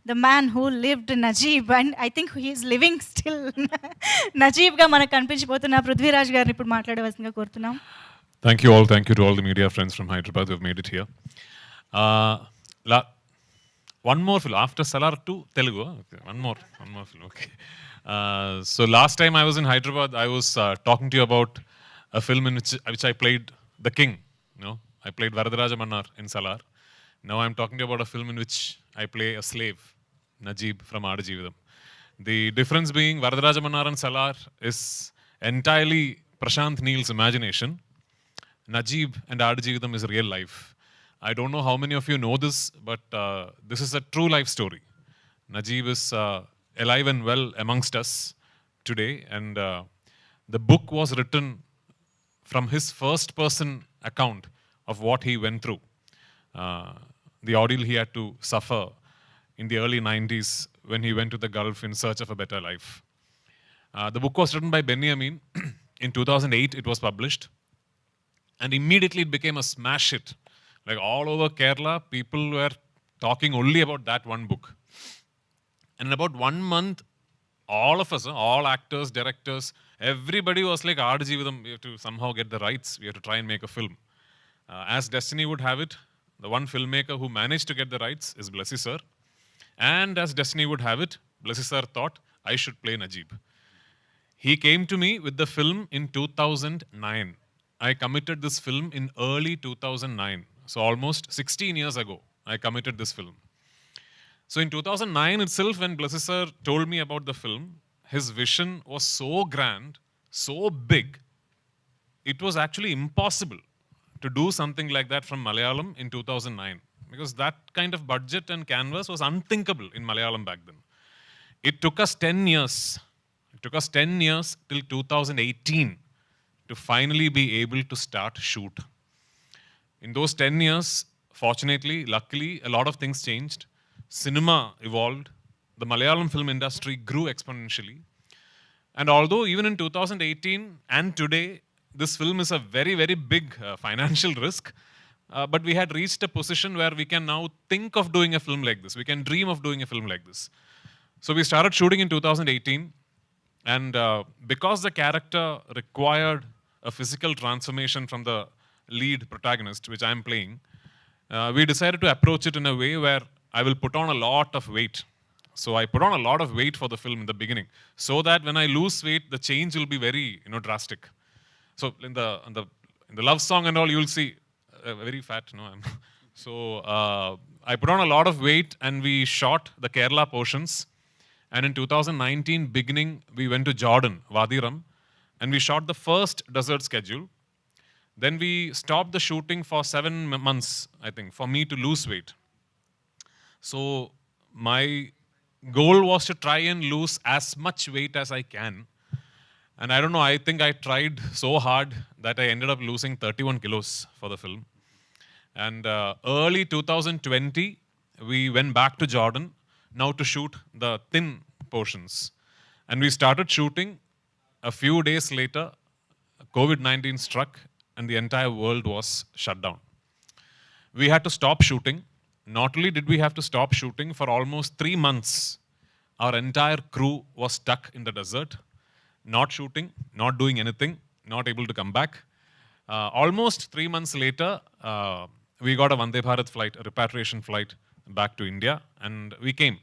the man who lived Najib, and I think he is living still. నజీబ్గా మనకు కనిపించిపోతున్న పృథ్వీరాజ్ గారిని ఇప్పుడు మాట్లాడవలసిందిగా కోరుతున్నాం. Thank you all. Thank you to all the media friends from Hyderabad who have made it here. One more film after Salar 2 Telugu. Okay, one more film. Okay. So last time I was in Hyderabad, I was talking to you about a film in which I played the king. You know, I played Varadaraja Mannar in Salar. Now I'm talking to you about a film in which I play a slave, Najib from Aadajeevitham. The difference being Varadaraja Mannar and Salar is entirely Prashant Neel's imagination. Najib and Aadajeevitham is real life. I don't know how many of you know this, but this is a true life story. Najib is alive and well amongst us today, and the book was written from his first person account of what he went through. The ordeal he had to suffer in the early 90s when he went to the Gulf in search of a better life. The book was written by Benny Amin. In 2008, it was published. And immediately it became a smash hit. Like all over Kerala, people were talking only about that one book. And in about 1 month, all of us, all actors, directors, everybody was like, Aadajeevitham, we have to somehow get the rights. We have to try and make a film. As destiny would have it, the one filmmaker who managed to get the rights is Blessy sir. And as destiny would have it, Blessy sir thought I should play Najib. He came to me with the film in 2009. I committed this film in early 2009. So almost 16 years ago, I committed this film. So in 2009 itself, when Blessy sir told me about the film, his vision was so grand, so big, it was actually impossible to do something like that from Malayalam in 2009. Because that kind of budget and canvas was unthinkable in Malayalam back then. It took us 10 years. It took us 10 years till 2018 to finally be able to start shoot. In those 10 years, fortunately, luckily, a lot of things changed. Cinema evolved. The Malayalam film industry grew exponentially. And although even in 2018 and today, this film is a very, very big financial risk, but we had reached a position where we can now think of doing a film like this. We can dream of doing a film like this. So we started shooting in 2018. And because the character required a physical transformation from the lead protagonist, which I'm playing, we decided to approach it in a way where I will put on a lot of weight. So I put on a lot of weight for the film in the beginning, so that when I lose weight, the change will be very, drastic. So in the love song and all, you'll see very fat. No, so I put on a lot of weight, and we shot the Kerala portions. And in 2019 beginning, we went to Jordan, Wadiram, and we shot the first desert schedule. Then we stopped the shooting for 7 months, I think, for me to lose weight. So my goal was to try and lose as much weight as I can. And I don't know, I think I tried so hard that I ended up losing 31 kilos for the film. And early 2020, we went back to Jordan, now to shoot the thin portions. And we started shooting. A few days later, COVID-19 struck and the entire world was shut down. We had to stop shooting. Not only did we have to stop shooting, for almost 3 months, our entire crew was stuck in the desert, not shooting, not doing anything, not able to come back. Almost 3 months later, we got a Vande Bharat flight, a repatriation flight back to India, and we came.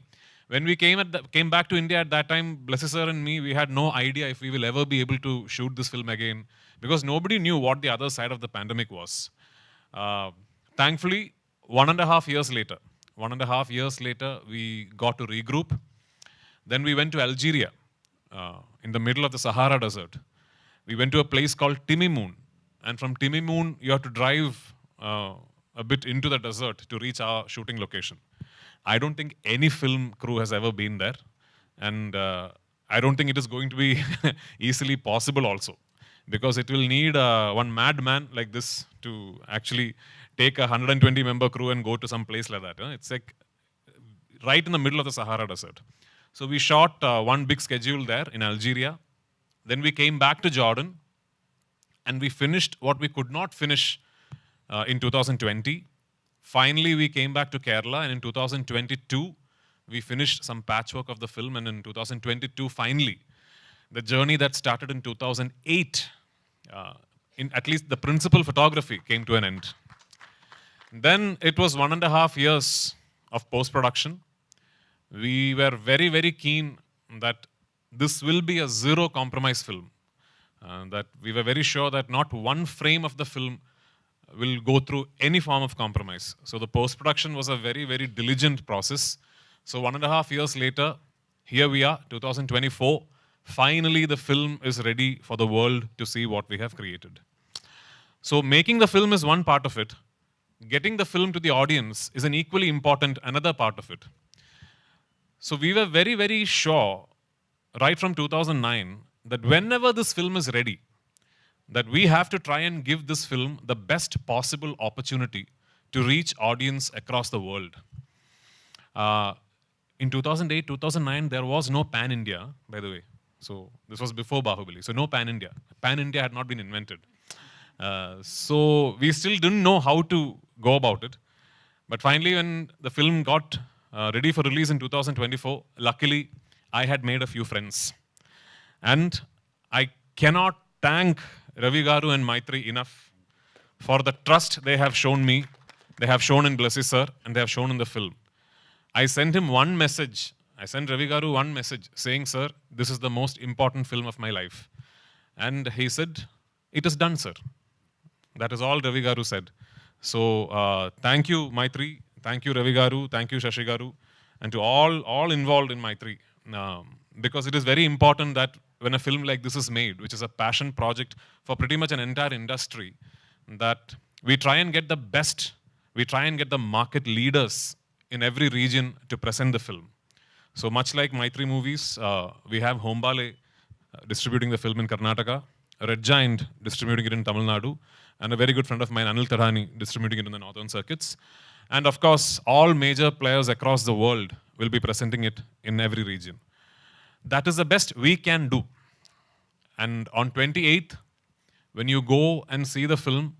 When we came back to India at that time, Blessy sir and me, we had no idea if we will ever be able to shoot this film again, because nobody knew what the other side of the pandemic was. Thankfully, 1.5 years later, we got to regroup. Then we went to Algeria, in the middle of the Sahara Desert. We went to a place called Timimoun. And from Timimoun, you have to drive a bit into the desert to reach our shooting location. I don't think any film crew has ever been there. And I don't think it is going to be easily possible also. Because it will need one madman like this to actually take a 120-member crew and go to some place like that. It's like right in the middle of the Sahara Desert. So we shot one big schedule there in Algeria. Then we came back to Jordan, and we finished what we could not finish in 2020. Finally, we came back to Kerala, and in 2022, we finished some patchwork of the film, and in 2022, finally, the journey that started in 2008, in at least the principal photography, came to an end. Then it was 1.5 years of post-production. We were very, very keen that this will be a zero compromise film. That we were very sure that not one frame of the film will go through any form of compromise. So the post-production was a very, very diligent process. So 1.5 years later, here we are, 2024. Finally, the film is ready for the world to see what we have created. So making the film is one part of it. Getting the film to the audience is an equally important another part of it. So we were very, very sure, right from 2009, that whenever this film is ready, that we have to try and give this film the best possible opportunity to reach audience across the world. In 2008, 2009, there was no pan-India, by the way. So this was before Bahubali. So no pan-India. Pan-India had not been invented. So we still didn't know how to go about it. But finally, when the film got ready for release in 2024, luckily, I had made a few friends. And I cannot thank Ravi Garu and Maitri enough for the trust they have shown me, they have shown in Blessy sir, and they have shown in the film. I sent him one message. I sent Ravi Garu one message saying, sir, this is the most important film of my life. And he said, it is done, sir. That is all Ravi Garu said. So thank you, Maitri. Thank you, Ravi Garu. Thank you, Shashi Garu. And to all involved in Maitri. Because it is very important that when a film like this is made, which is a passion project for pretty much an entire industry, that we try and get the best, we try and get the market leaders in every region to present the film. So much like Maitri Movies, we have Hombale distributing the film in Karnataka, Red Giant distributing it in Tamil Nadu, and a very good friend of mine, Anil Tarani, distributing it in the northern circuits. And of course, all major players across the world will be presenting it in every region. That is the best we can do. And on 28th, when you go and see the film,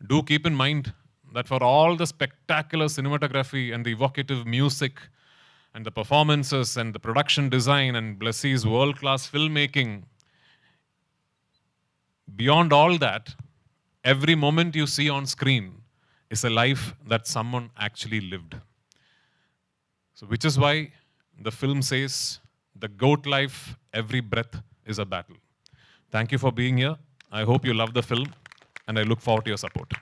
do keep in mind that for all the spectacular cinematography and the evocative music and the performances and the production design and Blessy's world-class filmmaking, beyond all that, every moment you see on screen is a life that someone actually lived. So which is why the film says, the goat life, every breath is a battle. Thank you for being here. I hope you love the film, and I look forward to your support.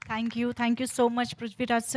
Thank you so much, Prithviraj sir.